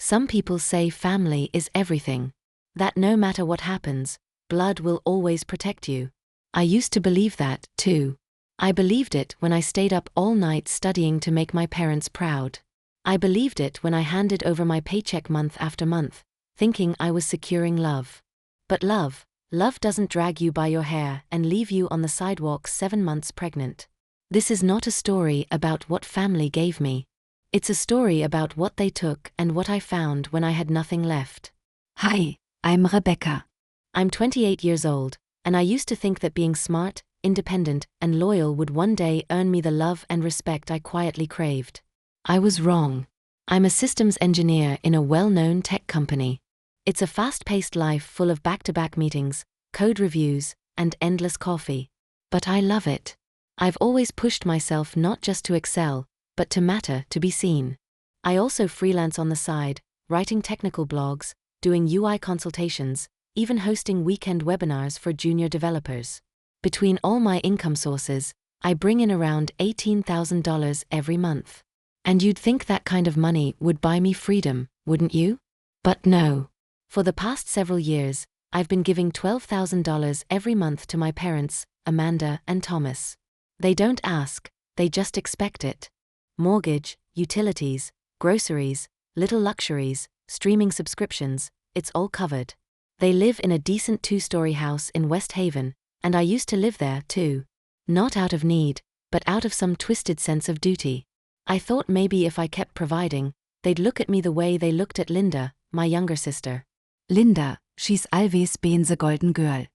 Some people say family is everything. That no matter what happens, blood will always protect you. I used to believe that, too. I believed it when I stayed up all night studying to make my parents proud. I believed it when I handed over my paycheck month after month, thinking I was securing love. But love doesn't drag you by your hair and leave you on the sidewalk 7 months pregnant. This is not a story about what family gave me. It's a story about what they took and what I found when I had nothing left. Hi, I'm Rebecca. I'm 28 years old, and I used to think that being smart, independent, and loyal would one day earn me the love and respect I quietly craved. I was wrong. I'm a systems engineer in a well-known tech company. It's a fast-paced life full of back-to-back meetings, code reviews, and endless coffee. But I love it. I've always pushed myself not just to excel, but to matter, to be seen. I also freelance on the side, writing technical blogs, doing UI consultations, even hosting weekend webinars for junior developers. Between all my income sources, I bring in around $18,000 every month. And you'd think that kind of money would buy me freedom, wouldn't you? But no. For the past several years, I've been giving $12,000 every month to my parents, Amanda and Thomas. They don't ask, they just expect it. Mortgage, utilities, groceries, little luxuries, streaming subscriptions, it's all covered. They live in a decent 2-story house in West Haven, and I used to live there too. Not out of need, but out of some twisted sense of duty. I thought maybe if I kept providing, they'd look at me the way they looked at Linda, my younger sister. Linda, she's always been the golden girl.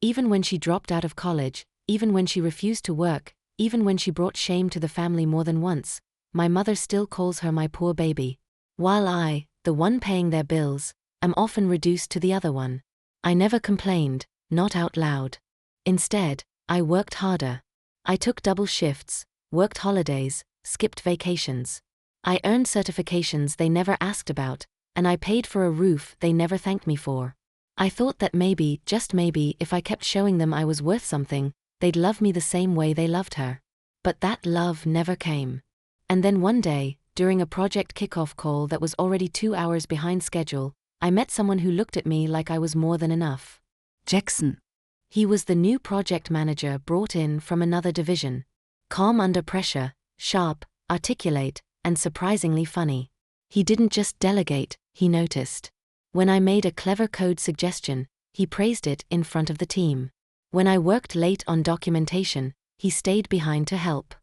Even when she dropped out of college, even when she refused to work, even when she brought shame to the family more than once, my mother still calls her my poor baby. While I, the one paying their bills, am often reduced to the other one. I never complained, not out loud. Instead, I worked harder. I took double shifts, worked holidays, skipped vacations. I earned certifications they never asked about, and I paid for a roof they never thanked me for. I thought that maybe, just maybe, if I kept showing them I was worth something, they'd love me the same way they loved her. But that love never came. And then one day, during a project kickoff call that was already 2 hours behind schedule, I met someone who looked at me like I was more than enough. Jackson. He was the new project manager brought in from another division. Calm under pressure, sharp, articulate, and surprisingly funny. He didn't just delegate, he noticed. When I made a clever code suggestion, he praised it in front of the team. When I worked late on documentation, he stayed behind to help.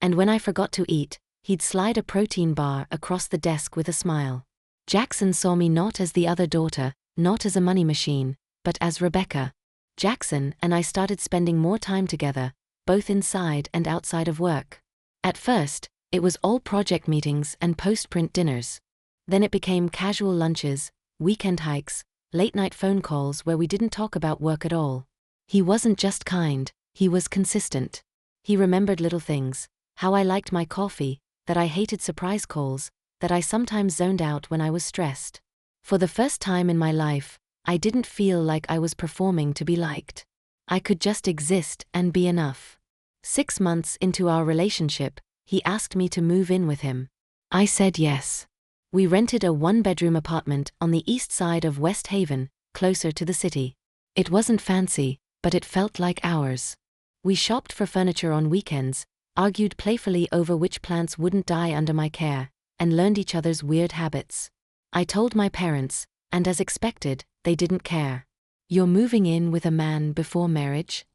And when I forgot to eat, he'd slide a protein bar across the desk with a smile. Jackson saw me not as the other daughter, not as a money machine, but as Rebecca. Jackson and I started spending more time together, both inside and outside of work. At first, it was all project meetings and post-print dinners. Then it became casual lunches, weekend hikes, late-night phone calls where we didn't talk about work at all. He wasn't just kind, he was consistent. He remembered little things, how I liked my coffee, that I hated surprise calls, that I sometimes zoned out when I was stressed. For the first time in my life, I didn't feel like I was performing to be liked. I could just exist and be enough. 6 months into our relationship, he asked me to move in with him. I said yes. We rented a 1-bedroom apartment on the east side of West Haven, closer to the city. It wasn't fancy, but it felt like ours. We shopped for furniture on weekends, argued playfully over which plants wouldn't die under my care, and learned each other's weird habits. I told my parents, and as expected, they didn't care. You're moving in with a man before marriage?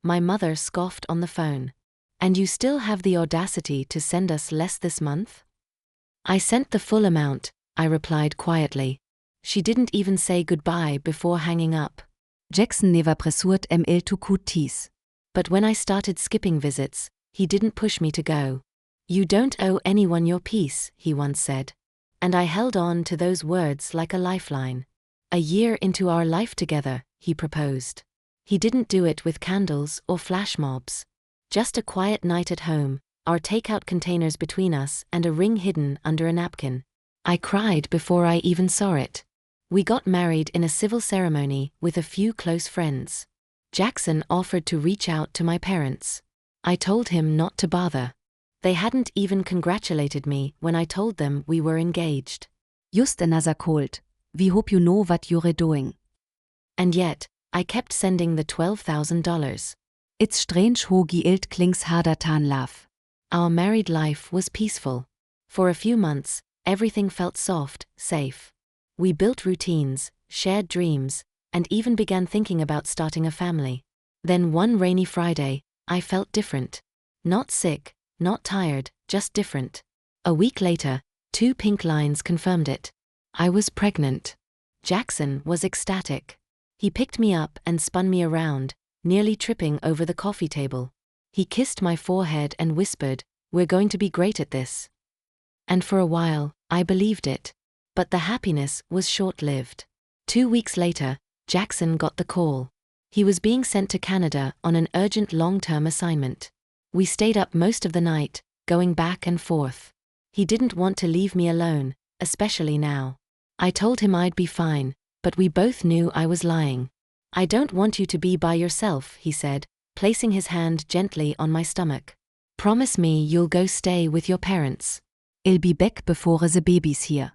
My mother scoffed on the phone. And you still have the audacity to send us less this month? I sent the full amount, I replied quietly. She didn't even say goodbye before hanging up. Jackson never pressured ML to cuties. But when I started skipping visits, he didn't push me to go. You don't owe anyone your peace, he once said. And I held on to those words like a lifeline. A year into our life together, he proposed. He didn't do it with candles or flash mobs. Just a quiet night at home, our takeout containers between us and a ring hidden under a napkin. I cried before I even saw it. We got married in a civil ceremony with a few close friends. Jackson offered to reach out to my parents. I told him not to bother. They hadn't even congratulated me when I told them we were engaged. Just another cold. We hope you know what you're doing. And yet, I kept sending the $12,000. It's strange how guilt clings harder than love. Our married life was peaceful. For a few months, everything felt soft, safe. We built routines, shared dreams, and even began thinking about starting a family. Then one rainy Friday, I felt different. Not sick, not tired, just different. A week later, 2 pink lines confirmed it. I was pregnant. Jackson was ecstatic. He picked me up and spun me around, nearly tripping over the coffee table. He kissed my forehead and whispered, "We're going to be great at this." And for a while, I believed it. But the happiness was short-lived. 2 weeks later, Jackson got the call. He was being sent to Canada on an urgent long-term assignment. We stayed up most of the night, going back and forth. He didn't want to leave me alone, especially now. I told him I'd be fine, but we both knew I was lying. "I don't want you to be by yourself," he said, placing his hand gently on my stomach. "Promise me you'll go stay with your parents." I'll be back before the baby's here.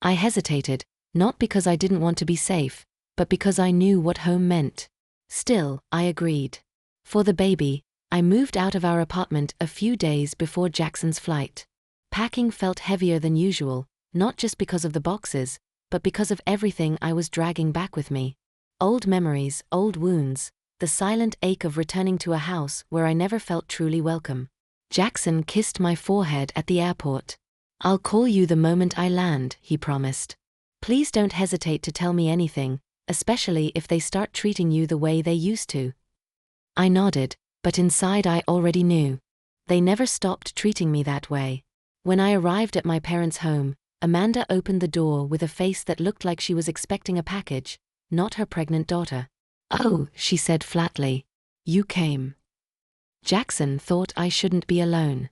I hesitated, not because I didn't want to be safe, but because I knew what home meant. Still, I agreed. For the baby, I moved out of our apartment a few days before Jackson's flight. Packing felt heavier than usual, not just because of the boxes, but because of everything I was dragging back with me. Old memories, old wounds, the silent ache of returning to a house where I never felt truly welcome. Jackson kissed my forehead at the airport. "I'll call you the moment I land," he promised. "Please don't hesitate to tell me anything, especially if they start treating you the way they used to." I nodded, but inside I already knew. They never stopped treating me that way. When I arrived at my parents' home, Amanda opened the door with a face that looked like she was expecting a package, not her pregnant daughter. "Oh," she said flatly. "You came." Jackson thought I shouldn't be alone.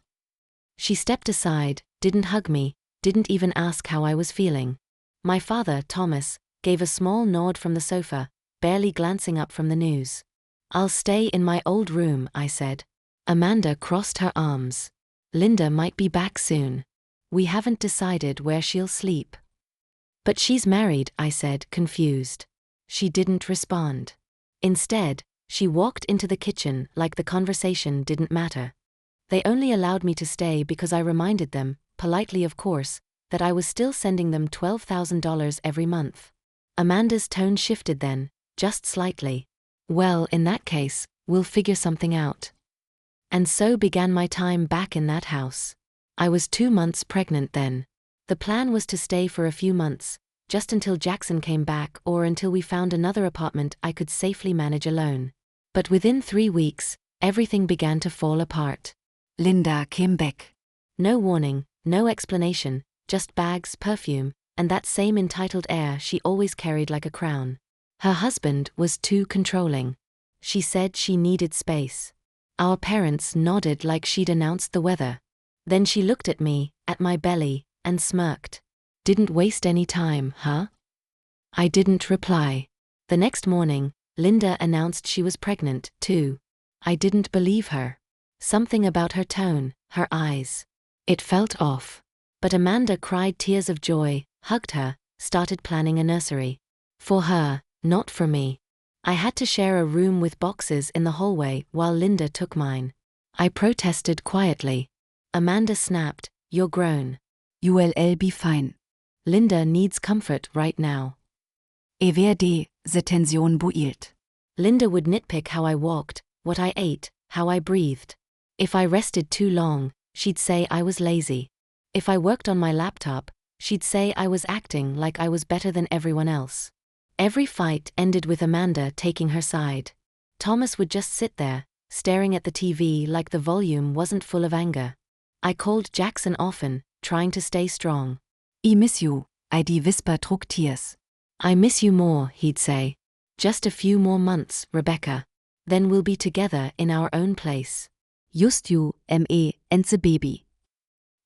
She stepped aside, didn't hug me, didn't even ask how I was feeling. My father, Thomas, gave a small nod from the sofa, barely glancing up from the news. "I'll stay in my old room," I said. Amanda crossed her arms. "Linda might be back soon. We haven't decided where she'll sleep." "But she's married," I said, confused. She didn't respond. Instead, she walked into the kitchen like the conversation didn't matter. They only allowed me to stay because I reminded them, politely of course, that I was still sending them $12,000 every month. Amanda's tone shifted then, just slightly. "Well, in that case, we'll figure something out." And so began my time back in that house. I was 2 months pregnant then. The plan was to stay for a few months, just until Jackson came back or until we found another apartment I could safely manage alone. But within 3 weeks, everything began to fall apart. Linda came back. No warning, no explanation, just bags, perfume, and that same entitled air she always carried like a crown. Her husband was too controlling. She said she needed space. Our parents nodded like she'd announced the weather. Then she looked at me, at my belly, and smirked. "Didn't waste any time, huh?" I didn't reply. The next morning, Linda announced she was pregnant, too. I didn't believe her. Something about her tone, her eyes. It felt off. But Amanda cried tears of joy, hugged her, started planning a nursery. For her, not for me. I had to share a room with boxes in the hallway while Linda took mine. I protested quietly. Amanda snapped, "You're grown. You'll be fine. Linda needs comfort right now." EVD, the tension built. Linda would nitpick how I walked, what I ate, how I breathed. If I rested too long, she'd say I was lazy. If I worked on my laptop, she'd say I was acting like I was better than everyone else. Every fight ended with Amanda taking her side. Thomas would just sit there, staring at the TV like the volume wasn't full of anger. I called Jackson often, trying to stay strong. "I miss you," I'd whisper through tears. "I miss you more," he'd say. "Just a few more months, Rebecca. Then we'll be together in our own place. Just you, me, and the baby."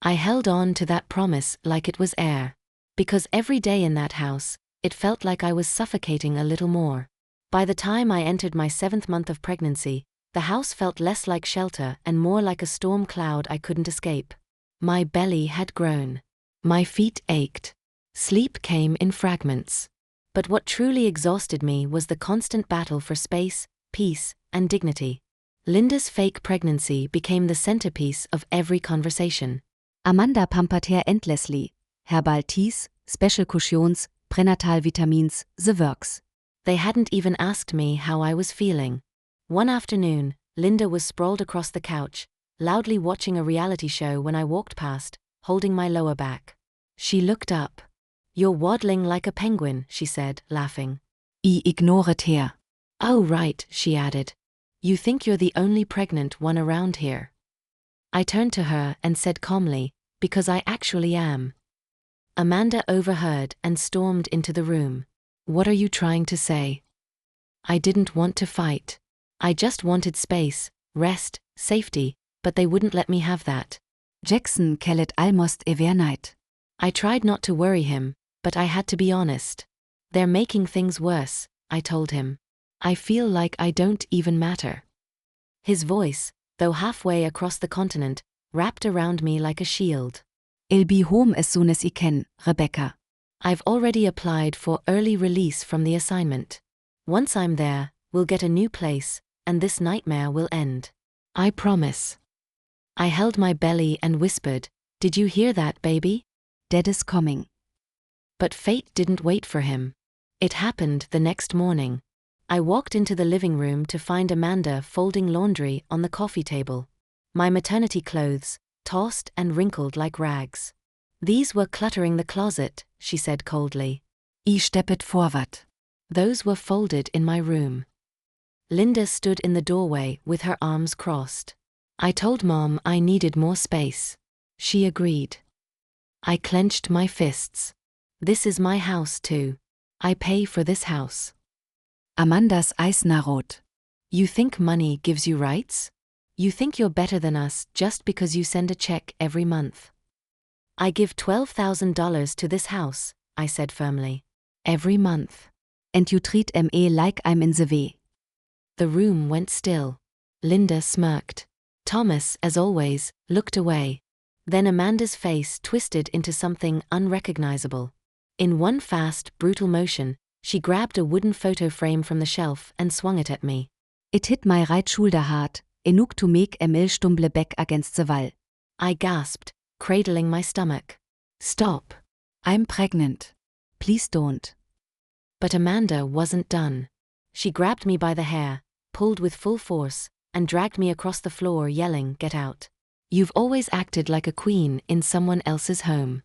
I held on to that promise like it was air. Because every day in that house, it felt like I was suffocating a little more. By the time I entered my 7th month of pregnancy, the house felt less like shelter and more like a storm cloud I couldn't escape. My belly had grown. My feet ached. Sleep came in fragments. But what truly exhausted me was the constant battle for space, peace, and dignity. Linda's fake pregnancy became the centerpiece of every conversation. Amanda pampert her endlessly. Herbal teas, special cushions, prenatal vitamins, the works. They hadn't even asked me how I was feeling. One afternoon, Linda was sprawled across the couch, loudly watching a reality show when I walked past, holding my lower back. She looked up. "You're waddling like a penguin," she said, laughing. I ignored her. "Oh right," she added. "You think you're the only pregnant one around here." I turned to her and said calmly, "Because I actually am." Amanda overheard and stormed into the room. "What are you trying to say?" I didn't want to fight. I just wanted space, rest, safety, but they wouldn't let me have that. Jackson kellet almost every night. I tried not to worry him, but I had to be honest. "They're making things worse," I told him. "I feel like I don't even matter." His voice, though halfway across the continent, wrapped around me like a shield. "I'll be home as soon as I can, Rebecca." "I've already applied for early release from the assignment. Once I'm there, we'll get a new place, and this nightmare will end. I promise." I held my belly and whispered, "Did you hear that, baby?" "Dad is coming." But fate didn't wait for him. It happened the next morning. I walked into the living room to find Amanda folding laundry on the coffee table. My maternity clothes, tossed and wrinkled like rags. "These were cluttering the closet," she said coldly. I steppet forward. "Those were folded in my room." Linda stood in the doorway with her arms crossed. "I told Mom I needed more space." She agreed. I clenched my fists. "This is my house too. I pay for this house." Amandas eyes narrowed. "You think money gives you rights? You think you're better than us just because you send a check every month?" "I give $12,000 to this house," I said firmly. "Every month." "And you treat me like I'm in the way." The room went still. Linda smirked. Thomas, as always, looked away. Then Amanda's face twisted into something unrecognizable. In one fast, brutal motion, she grabbed a wooden photo frame from the shelf and swung it at me. It hit my right shoulder hard, enough to make a millstumble back against the wall. I gasped, cradling my stomach. "Stop. I'm pregnant. Please don't." But Amanda wasn't done. She grabbed me by the hair, pulled with full force, and dragged me across the floor yelling, "Get out. You've always acted like a queen in someone else's home."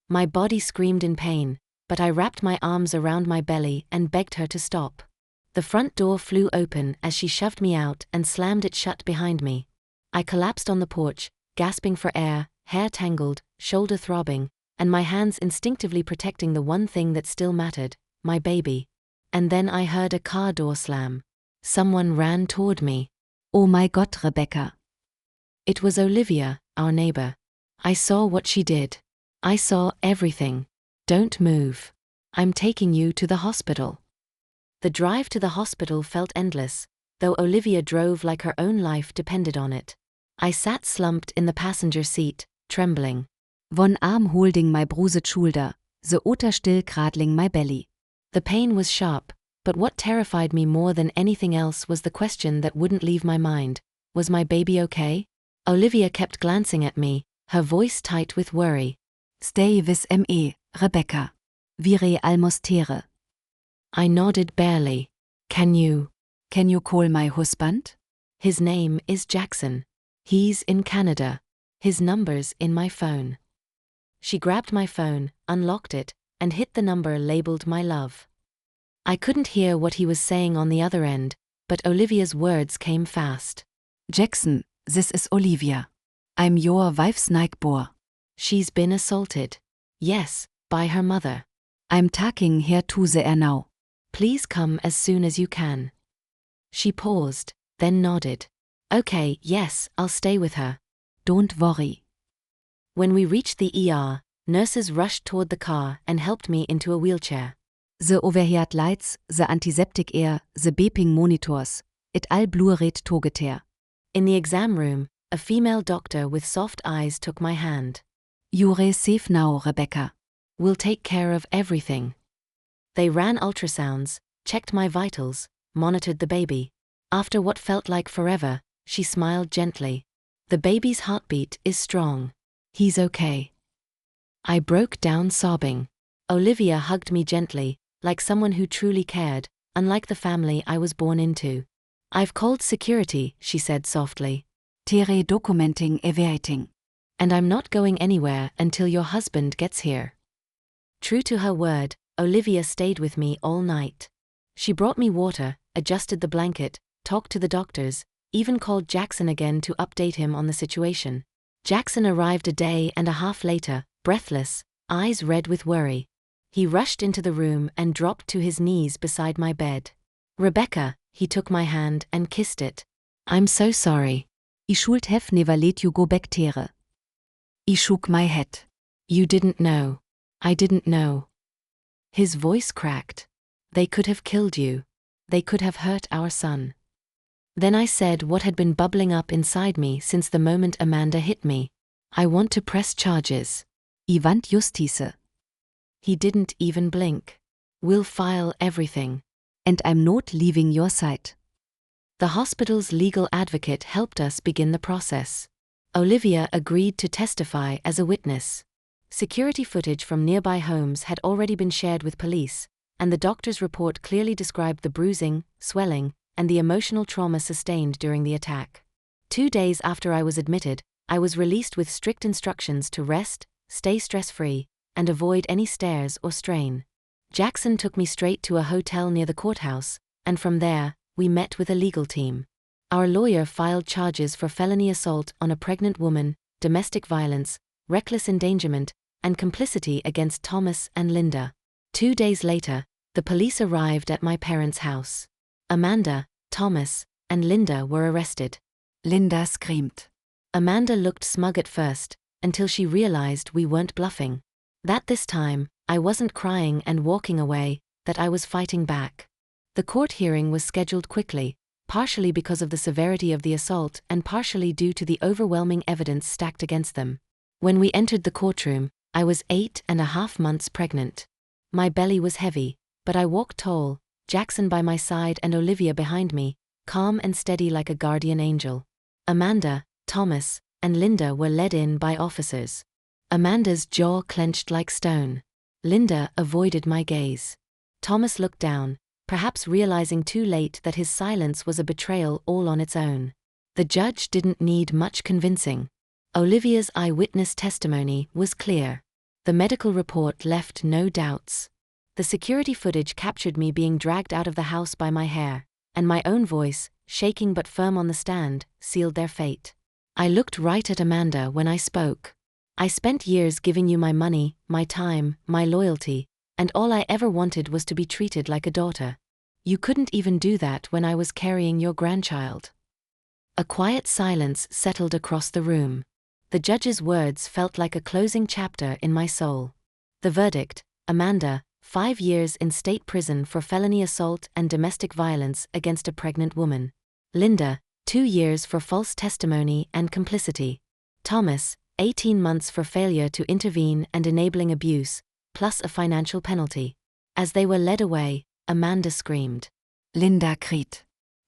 My body screamed in pain, but I wrapped my arms around my belly and begged her to stop. The front door flew open as she shoved me out and slammed it shut behind me. I collapsed on the porch, gasping for air, hair tangled, shoulder throbbing, and my hands instinctively protecting the one thing that still mattered, my baby. And then I heard a car door slam. Someone ran toward me. "Oh my God, Rebecca." It was Olivia, our neighbor. I saw what she did. I saw everything. "Don't move. I'm taking you to the hospital." The drive to the hospital felt endless, though Olivia drove like her own life depended on it. I sat slumped in the passenger seat, trembling. One arm holding my bruised shoulder, the other still cradling my belly. The pain was sharp, but what terrified me more than anything else was the question that wouldn't leave my mind. Was my baby okay? Olivia kept glancing at me, her voice tight with worry. "Stay with me, Rebecca. Vire almost here." I nodded barely. Can you call my husband?" His name is Jackson. He's in Canada. His number's in my phone." She grabbed my phone, unlocked it, and hit the number labeled "My Love." I couldn't hear what he was saying on the other end, but Olivia's words came fast. "Jackson, this is Olivia. I'm your wife's neighbor. She's been assaulted. Yes, by her mother. I'm taking her to the now. Please come as soon as you can." She paused, then nodded. "Okay, yes, I'll stay with her." "Don't worry." When we reached the ER, nurses rushed toward the car and helped me into a wheelchair. The overhead lights, the antiseptic air, the beeping monitors, it all blurred together. In the exam room, a female doctor with soft eyes took my hand. "You're safe now, Rebecca." We'll take care of everything. They ran ultrasounds, checked my vitals, monitored the baby. After what felt like forever, she smiled gently. The baby's heartbeat is strong. He's okay. I broke down sobbing. Olivia hugged me gently, like someone who truly cared, unlike the family I was born into. I've called security, she said softly. Tere documenting evating. And I'm not going anywhere until your husband gets here. True to her word, Olivia stayed with me all night. She brought me water, adjusted the blanket, talked to the doctors, even called Jackson again to update him on the situation. Jackson arrived a day and a half later, breathless, eyes red with worry. He rushed into the room and dropped to his knees beside my bed. Rebecca, he took my hand and kissed it. I'm so sorry. I should have never let you go back, Tere. I shook my head. You didn't know. I didn't know. His voice cracked. They could have killed you. They could have hurt our son. Then I said what had been bubbling up inside me since the moment Amanda hit me. I want to press charges. I want justice. He didn't even blink. We'll file everything. And I'm not leaving your side. The hospital's legal advocate helped us begin the process. Olivia agreed to testify as a witness. Security footage from nearby homes had already been shared with police, and the doctor's report clearly described the bruising, swelling, and the emotional trauma sustained during the attack. 2 days after I was admitted, I was released with strict instructions to rest, stay stress-free, and avoid any stares or strain. Jackson took me straight to a hotel near the courthouse, and from there, we met with a legal team. Our lawyer filed charges for felony assault on a pregnant woman, domestic violence, reckless endangerment, and complicity against Thomas and Linda. 2 days later, the police arrived at my parents' house. Amanda, Thomas, and Linda were arrested. Linda screamed. Amanda looked smug at first, until she realized we weren't bluffing. That this time, I wasn't crying and walking away, that I was fighting back. The court hearing was scheduled quickly, partially because of the severity of the assault and partially due to the overwhelming evidence stacked against them. When we entered the courtroom, I was 8.5 months pregnant. My belly was heavy, but I walked tall, Jackson by my side and Olivia behind me, calm and steady like a guardian angel. Amanda, Thomas, and Linda were led in by officers. Amanda's jaw clenched like stone. Linda avoided my gaze. Thomas looked down, perhaps realizing too late that his silence was a betrayal all on its own. The judge didn't need much convincing. Olivia's eyewitness testimony was clear. The medical report left no doubts. The security footage captured me being dragged out of the house by my hair, and my own voice, shaking but firm on the stand, sealed their fate. I looked right at Amanda when I spoke. I spent years giving you my money, my time, my loyalty, and all I ever wanted was to be treated like a daughter. You couldn't even do that when I was carrying your grandchild. A quiet silence settled across the room. The judge's words felt like a closing chapter in my soul. The verdict: Amanda, 5 years in state prison for felony assault and domestic violence against a pregnant woman. Linda, 2 years for false testimony and complicity. Thomas, 18 months for failure to intervene and enabling abuse, plus a financial penalty. As they were led away, Amanda screamed. Linda cried.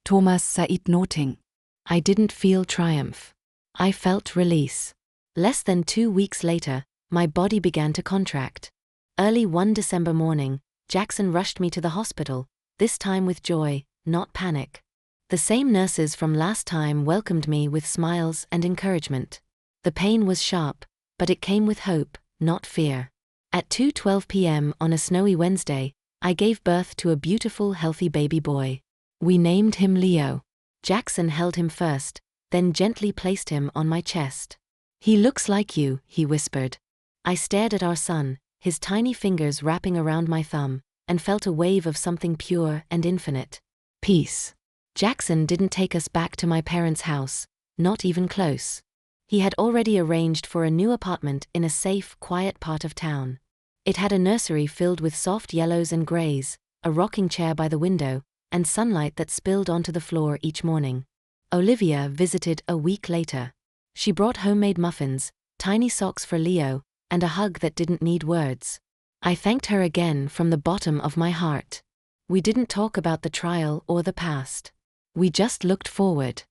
Thomas said nothing. I didn't feel triumph. I felt release. Less than 2 weeks later, my body began to contract. Early one December morning, Jackson rushed me to the hospital, this time with joy, not panic. The same nurses from last time welcomed me with smiles and encouragement. The pain was sharp, but it came with hope, not fear. At 2:12 p.m. on a snowy Wednesday, I gave birth to a beautiful, healthy baby boy. We named him Leo. Jackson held him first, then gently placed him on my chest. "He looks like you," he whispered. I stared at our son, his tiny fingers wrapping around my thumb, and felt a wave of something pure and infinite. Peace. Jackson didn't take us back to my parents' house, not even close. He had already arranged for a new apartment in a safe, quiet part of town. It had a nursery filled with soft yellows and grays, a rocking chair by the window, and sunlight that spilled onto the floor each morning. Olivia visited a week later. She brought homemade muffins, tiny socks for Leo, and a hug that didn't need words. I thanked her again from the bottom of my heart. We didn't talk about the trial or the past. We just looked forward.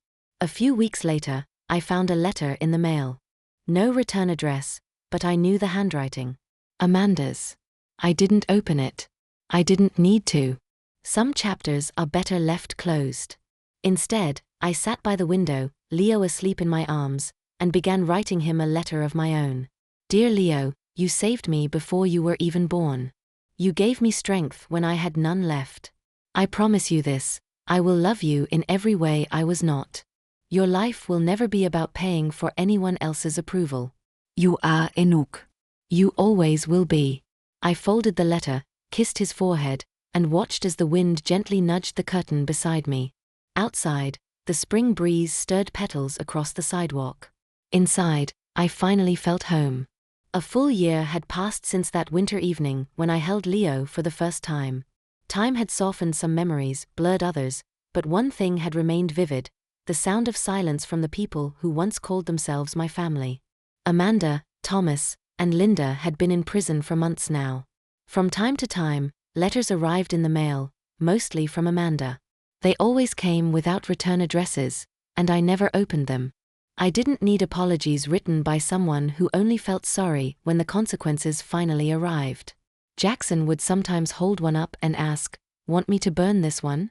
A few weeks later, I found a letter in the mail. No return address, but I knew the handwriting. Amanda's. I didn't open it. I didn't need to. Some chapters are better left closed. Instead, I sat by the window, Leo asleep in my arms, and began writing him a letter of my own. Dear Leo, you saved me before you were even born. You gave me strength when I had none left. I promise you this, I will love you in every way I was not. Your life will never be about paying for anyone else's approval. You are enough. You always will be. I folded the letter, kissed his forehead, and watched as the wind gently nudged the curtain beside me. Outside, the spring breeze stirred petals across the sidewalk. Inside, I finally felt home. A full year had passed since that winter evening when I held Leo for the first time. Time had softened some memories, blurred others, but one thing had remained vivid: the sound of silence from the people who once called themselves my family. Amanda, Thomas, and Linda had been in prison for months now. From time to time, letters arrived in the mail, mostly from Amanda. They always came without return addresses, and I never opened them. I didn't need apologies written by someone who only felt sorry when the consequences finally arrived. Jackson would sometimes hold one up and ask, "Want me to burn this one?"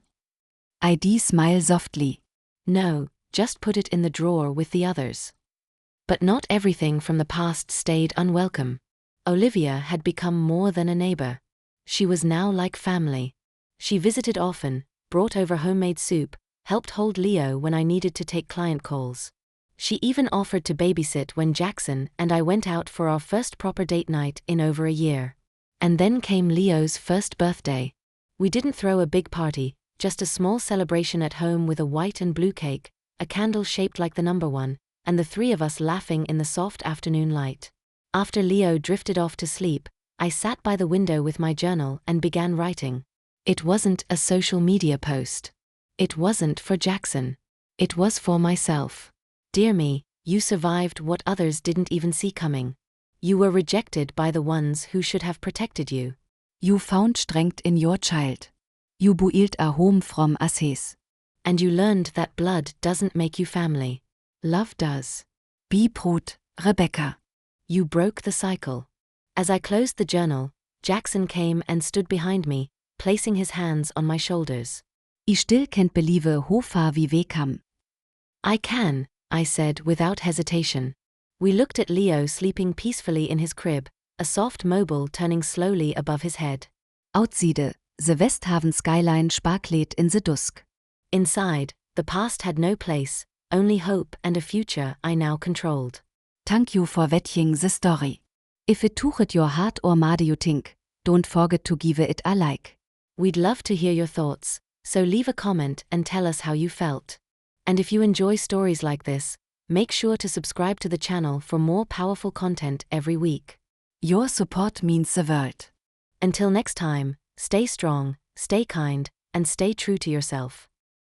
I'd smile softly. No, just put it in the drawer with the others. But not everything from the past stayed unwelcome. Olivia had become more than a neighbor. She was now like family. She visited often, brought over homemade soup, helped hold Leo when I needed to take client calls. She even offered to babysit when Jackson and I went out for our first proper date night in over a year. And then came Leo's first birthday. We didn't throw a big party, just a small celebration at home with a white and blue cake, a candle shaped like the number 1, and the three of us laughing in the soft afternoon light. After Leo drifted off to sleep, I sat by the window with my journal and began writing. It wasn't a social media post. It wasn't for Jackson. It was for myself. Dear me, you survived what others didn't even see coming. You were rejected by the ones who should have protected you. You found strength in your child. You built a home from ashes. And you learned that blood doesn't make you family. Love does. Be proud, Rebecca. You broke the cycle. As I closed the journal, Jackson came and stood behind me, placing his hands on my shoulders. I still can't believe how far we come. I can, I said without hesitation. We looked at Leo sleeping peacefully in his crib, a soft mobile turning slowly above his head. Outside, the Westhaven skyline sparkled in the dusk. Inside, the past had no place, only hope and a future I now controlled. Thank you for watching the story. If it touched your heart or made you think, don't forget to give it a like. We'd love to hear your thoughts, so leave a comment and tell us how you felt. And if you enjoy stories like this, make sure to subscribe to the channel for more powerful content every week. Your support means the world. Until next time, stay strong, stay kind, and stay true to yourself.